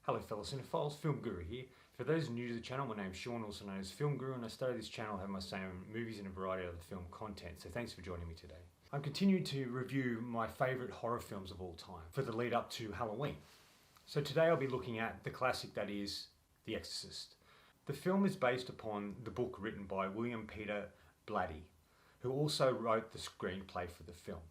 Hello fellow cinephiles, Film Guru here. For those new to the channel, my name is Sean, also known as Film Guru, and I started this channel having my say on movies and a variety of other film content, so thanks for joining me today. I'm continuing to review my favourite horror films of all time for the lead up to Halloween. So today I'll be looking at the classic that is The Exorcist. The film is based upon the book written by William Peter Blatty, who also wrote the screenplay for the film.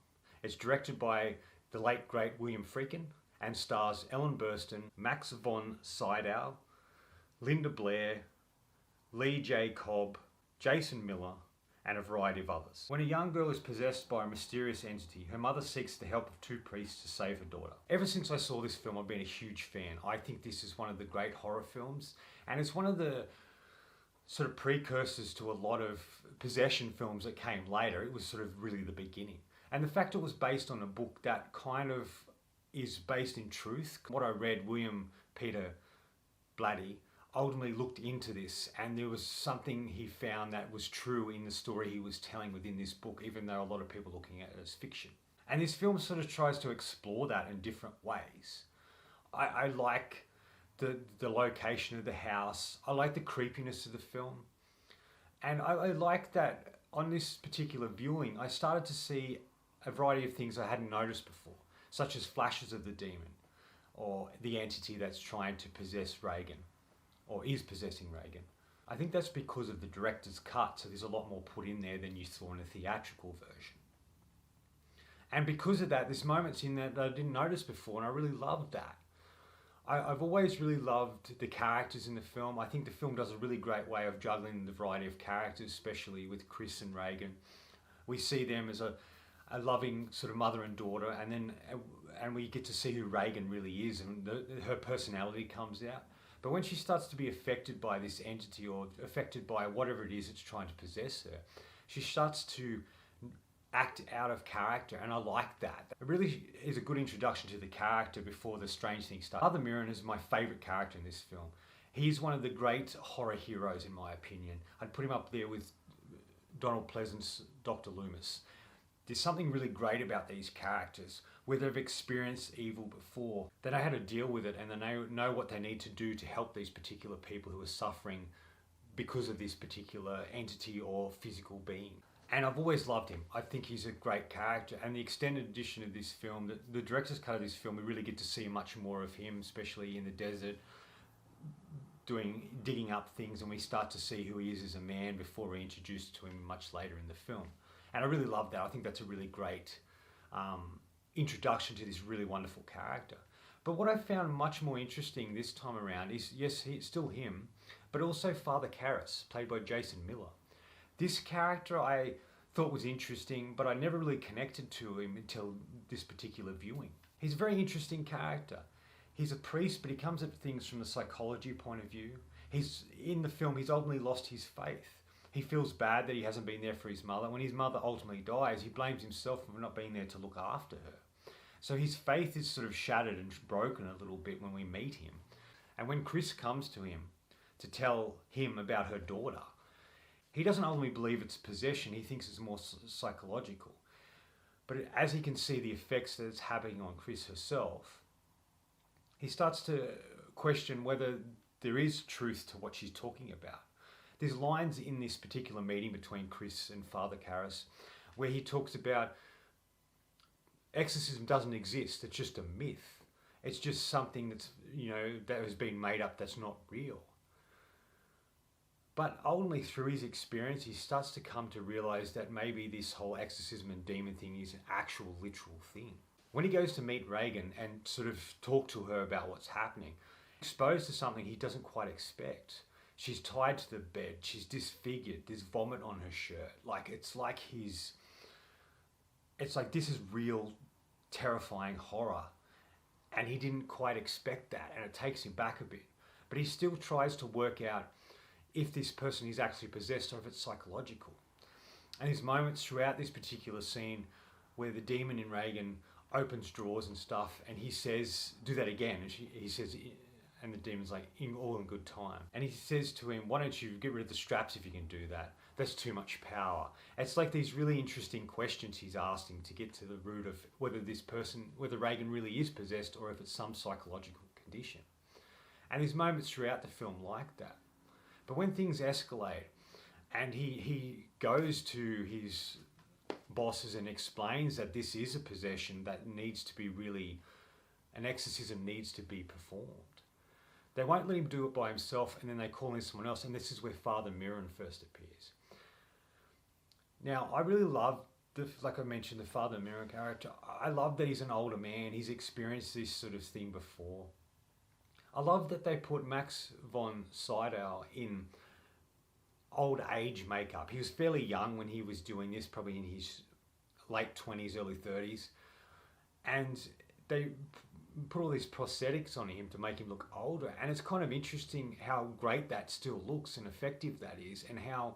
It's directed by the late great William Friedkin, and stars Ellen Burstyn, Max von Sydow, Linda Blair, Lee J. Cobb, Jason Miller, and a variety of others. When a young girl is possessed by a mysterious entity, her mother seeks the help of two priests to save her daughter. Ever since I saw this film, I've been a huge fan. I think this is one of the great horror films, and it's one of the sort of precursors to a lot of possession films that came later. It was sort of really the beginning. And the fact it was based on a book that kind of is based in truth. What I read, William Peter Blatty ultimately looked into this, and there was something he found that was true in the story he was telling within this book, even though a lot of people are looking at it as fiction. And this film sort of tries to explore that in different ways. I like the location of the house. I like the creepiness of the film. And I like that on this particular viewing, I started to see a variety of things I hadn't noticed before, such as flashes of the demon or the entity that's trying to possess Regan or is possessing Regan. I think that's because of the director's cut, so there's a lot more put in there than you saw in a theatrical version. And because of that, there's moments in there that I didn't notice before, and I really loved that. I've always really loved the characters in the film. I think the film does a really great way of juggling the variety of characters, especially with Chris and Regan. We see them as a loving sort of mother and daughter, and we get to see who Regan really is, and her personality comes out. But when she starts to be affected by this entity, or affected by whatever it is that's trying to possess her, she starts to act out of character, and I like that. It really is a good introduction to the character before the strange things start. Father Mirren is my favourite character in this film. He's one of the great horror heroes in my opinion. I'd put him up there with Donald Pleasance's Dr. Loomis. There's something really great about these characters, where they've experienced evil before. They know how to deal with it, and they know what they need to do to help these particular people who are suffering because of this particular entity or physical being. And I've always loved him. I think he's a great character, and the extended edition of this film, the director's cut of this film, we really get to see much more of him, especially in the desert, digging up things, and we start to see who he is as a man before we're introduced to him much later in the film. And I really love that. I think that's a really great introduction to this really wonderful character. But what I found much more interesting this time around is, yes, it's still him, but also Father Karras, played by Jason Miller. This character I thought was interesting, but I never really connected to him until this particular viewing. He's a very interesting character. He's a priest, but he comes at things from the psychology point of view. In the film, he's ultimately lost his faith. He feels bad that he hasn't been there for his mother. When his mother ultimately dies, he blames himself for not being there to look after her. So his faith is sort of shattered and broken a little bit when we meet him. And when Chris comes to him to tell him about her daughter, he doesn't ultimately believe it's possession. He thinks it's more psychological. But as he can see the effects that it's having on Chris herself, he starts to question whether there is truth to what she's talking about. There's lines in this particular meeting between Chris and Father Karras where he talks about exorcism doesn't exist, it's just a myth. It's just something that's, that has been made up that's not real. But ultimately through his experience, he starts to come to realize that maybe this whole exorcism and demon thing is an actual literal thing. When he goes to meet Regan and sort of talk to her about what's happening, exposed to something he doesn't quite expect. She's tied to the bed, she's disfigured, there's vomit on her shirt. It's like this is real terrifying horror. And he didn't quite expect that, and it takes him back a bit. But he still tries to work out if this person is actually possessed or if it's psychological. And there's moments throughout this particular scene where the demon in Regan opens drawers and stuff, and he says, do that again. And he says, and the demon's like, all in good time. And he says to him, why don't you get rid of the straps if you can do that? That's too much power. It's like these really interesting questions he's asking to get to the root of whether Regan really is possessed or if it's some psychological condition. And there's moments throughout the film like that. But when things escalate and he goes to his bosses and explains that this is a possession that needs to be really, an exorcism needs to be performed, they won't let him do it by himself, and then they call in someone else, and this is where Father Mirren first appears. Now, I really love, like I mentioned, the Father Mirren character. I love that he's an older man. He's experienced this sort of thing before. I love that they put Max von Sydow in old age makeup. He was fairly young when he was doing this, probably in his late 20s, early 30s. And they put all these prosthetics on him to make him look older. And it's kind of interesting how great that still looks and effective that is, and how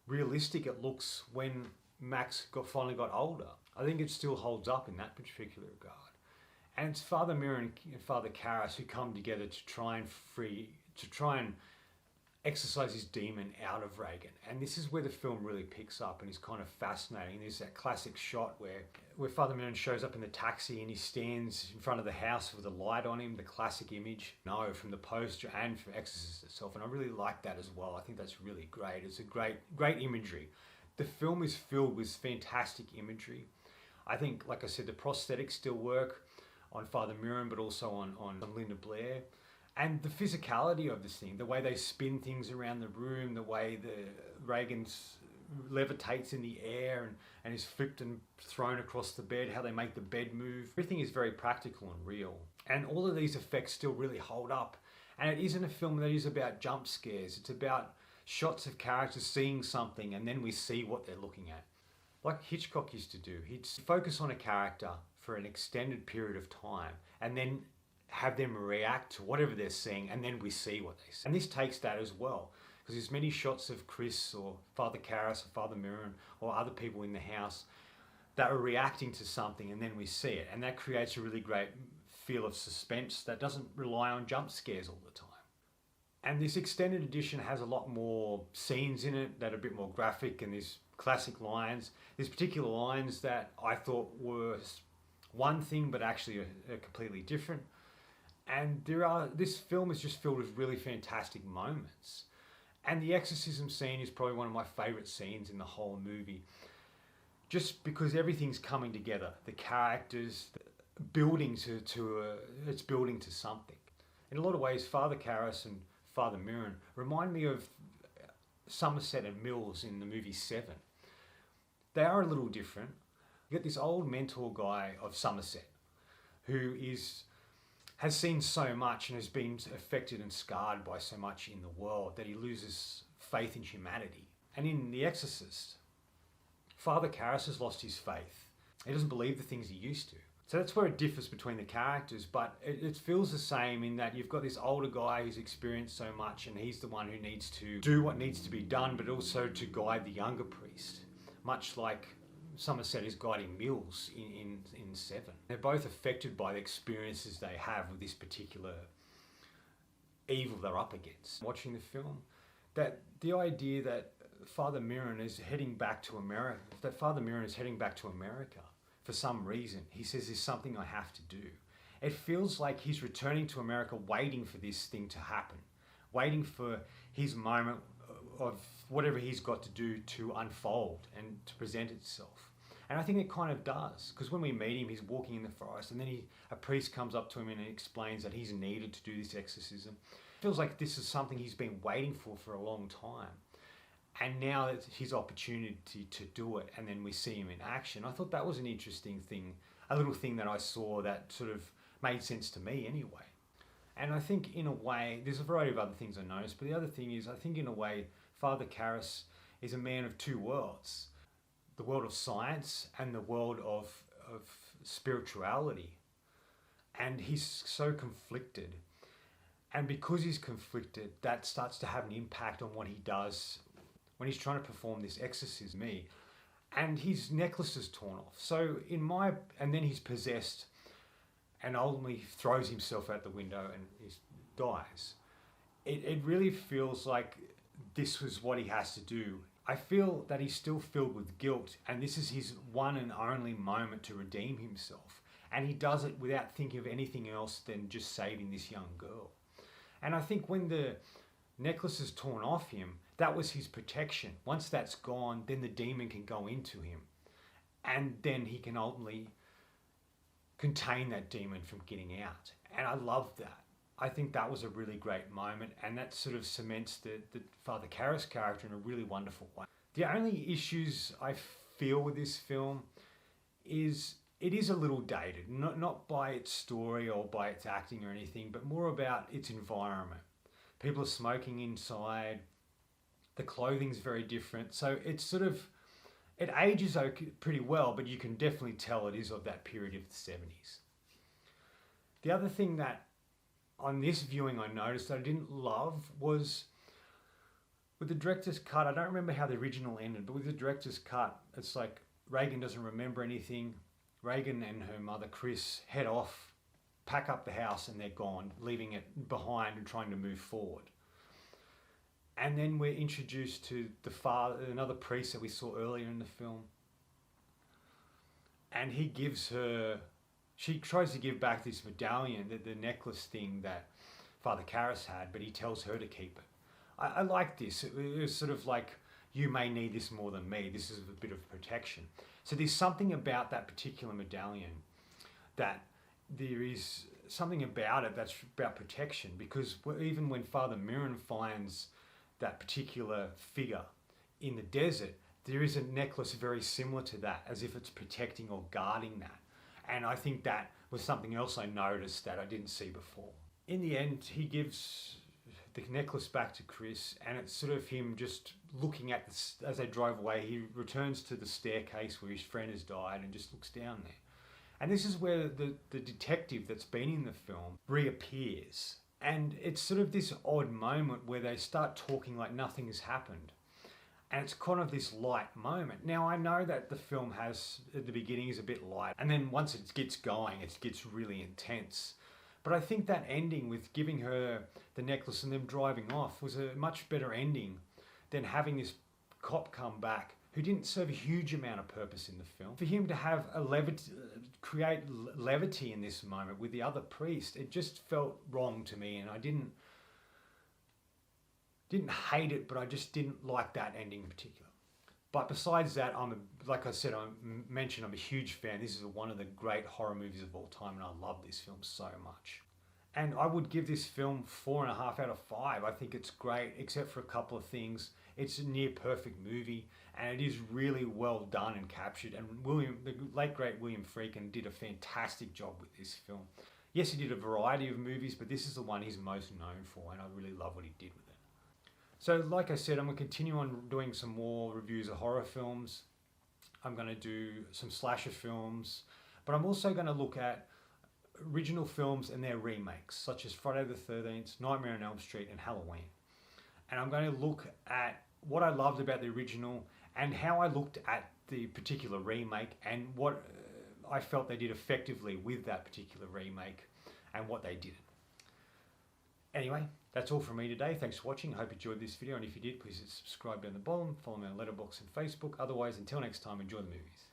realistic it looks when Max finally got older. I think it still holds up in that particular regard. And it's Father Mirren and Father Karras who come together to try and exorcise his demon out of Regan. And this is where the film really picks up and is kind of fascinating. There's that classic shot where Father Mirren shows up in the taxi and he stands in front of the house with a light on him, the classic image, from the poster and from Exorcist itself. And I really like that as well. I think that's really great. It's a great imagery. The film is filled with fantastic imagery. I think, like I said, the prosthetics still work on Father Mirren, but also on Linda Blair. And the physicality of this thing, the way they spin things around the room, the way the Regan levitates in the air and is flipped and thrown across the bed, how they make the bed move. Everything is very practical and real. And all of these effects still really hold up. And it isn't a film that is about jump scares. It's about shots of characters seeing something and then we see what they're looking at. Like Hitchcock used to do. He'd focus on a character for an extended period of time and then have them react to whatever they're seeing, and then we see what they see. And this takes that as well, because there's many shots of Chris or Father Karras or Father Mirren or other people in the house that are reacting to something, and then we see it. And that creates a really great feel of suspense that doesn't rely on jump scares all the time. And this extended edition has a lot more scenes in it that are a bit more graphic, and there's classic lines. There's particular lines that I thought were one thing but actually are completely different. And this film is just filled with really fantastic moments. And the exorcism scene is probably one of my favourite scenes in the whole movie. Just because everything's coming together. The characters, building it's building to something. In a lot of ways, Father Karras and Father Mirren remind me of Somerset and Mills in the movie Seven. They are a little different. You get this old mentor guy of Somerset who has seen so much and has been affected and scarred by so much in the world that he loses faith in humanity. And in The Exorcist, Father Karras has lost his faith. He doesn't believe the things he used to. So that's where it differs between the characters, but it feels the same in that you've got this older guy who's experienced so much and he's the one who needs to do what needs to be done, but also to guide the younger priest, much like Somerset is guiding Mills in Seven. They're both affected by the experiences they have with this particular evil they're up against. Watching the film, that the idea that Father Mirren is heading back to America, for some reason. He says there's something I have to do. It feels like he's returning to America waiting for this thing to happen, waiting for his moment of whatever he's got to do to unfold and to present itself. And I think it kind of does, because when we meet him, he's walking in the forest and then a priest comes up to him and explains that he's needed to do this exorcism. It feels like this is something he's been waiting for a long time. And now it's his opportunity to do it, and then we see him in action. I thought that was an interesting thing, a little thing that I saw that sort of made sense to me anyway. And I think in a way, there's a variety of other things I noticed, but the other thing is, I think in a way, Father Karras is a man of two worlds. The world of science and the world of spirituality. And he's so conflicted. And because he's conflicted, that starts to have an impact on what he does when he's trying to perform this exorcism. And his necklace is torn off. So and then he's possessed and ultimately throws himself out the window and he dies. It really feels like this was what he has to do. I feel that he's still filled with guilt, and this is his one and only moment to redeem himself. And he does it without thinking of anything else than just saving this young girl. And I think when the necklace is torn off him, that was his protection. Once that's gone, then the demon can go into him. And then he can ultimately contain that demon from getting out. And I love that. I think that was a really great moment, and that sort of cements the Father Karras character in a really wonderful way. The only issues I feel with this film is it is a little dated, not by its story or by its acting or anything, but more about its environment. People are smoking inside, the clothing's very different, so it's sort of, it ages pretty well, but you can definitely tell it is of that period of the 70s. The other thing that on this viewing I noticed that I didn't love was with the director's cut. I don't remember how the original ended, but with the director's cut, it's like Reagan doesn't remember anything. Reagan and her mother, Chris, head off, pack up the house, and they're gone, leaving it behind and trying to move forward. And then we're introduced to the father, another priest that we saw earlier in the film. And he gives her, she tries to give back this medallion, the necklace thing that Father Karras had, but he tells her to keep it. I like this. It was sort of like, you may need this more than me. This is a bit of protection. So there's something about that particular medallion that there is something about it that's about protection, because even when Father Mirren finds that particular figure in the desert, there is a necklace very similar to that, as if it's protecting or guarding that. And I think that was something else I noticed that I didn't see before. In the end, he gives the necklace back to Chris, and it's sort of him just looking at this as they drive away. He returns to the staircase where his friend has died and just looks down there. And this is where the detective that's been in the film reappears. And it's sort of this odd moment where they start talking like nothing has happened. And it's kind of this light moment. Now, I know that the film has, at the beginning, is a bit light. And then once it gets going, it gets really intense. But I think that ending with giving her the necklace and them driving off was a much better ending than having this cop come back who didn't serve a huge amount of purpose in the film. For him to have create levity in this moment with the other priest, it just felt wrong to me, and I didn't hate it, but I just didn't like that ending in particular. But besides that, like I said, I mentioned I'm a huge fan. This is one of the great horror movies of all time, and I love this film so much. And I would give this film 4.5 out of 5. I think it's great, except for a couple of things. It's a near perfect movie, and it is really well done and captured. And the late great William Friedkin did a fantastic job with this film. Yes, he did a variety of movies, but this is the one he's most known for, and I really love what he did with it. So like I said, I'm going to continue on doing some more reviews of horror films. I'm going to do some slasher films, but I'm also going to look at original films and their remakes, such as Friday the 13th, Nightmare on Elm Street, and Halloween. And I'm going to look at what I loved about the original and how I looked at the particular remake and what I felt they did effectively with that particular remake and what they didn't. Anyway, that's all from me today. Thanks for watching. I hope you enjoyed this video, and if you did, please subscribe down the bottom, follow me on Letterboxd and Facebook. Otherwise, until next time, enjoy the movies.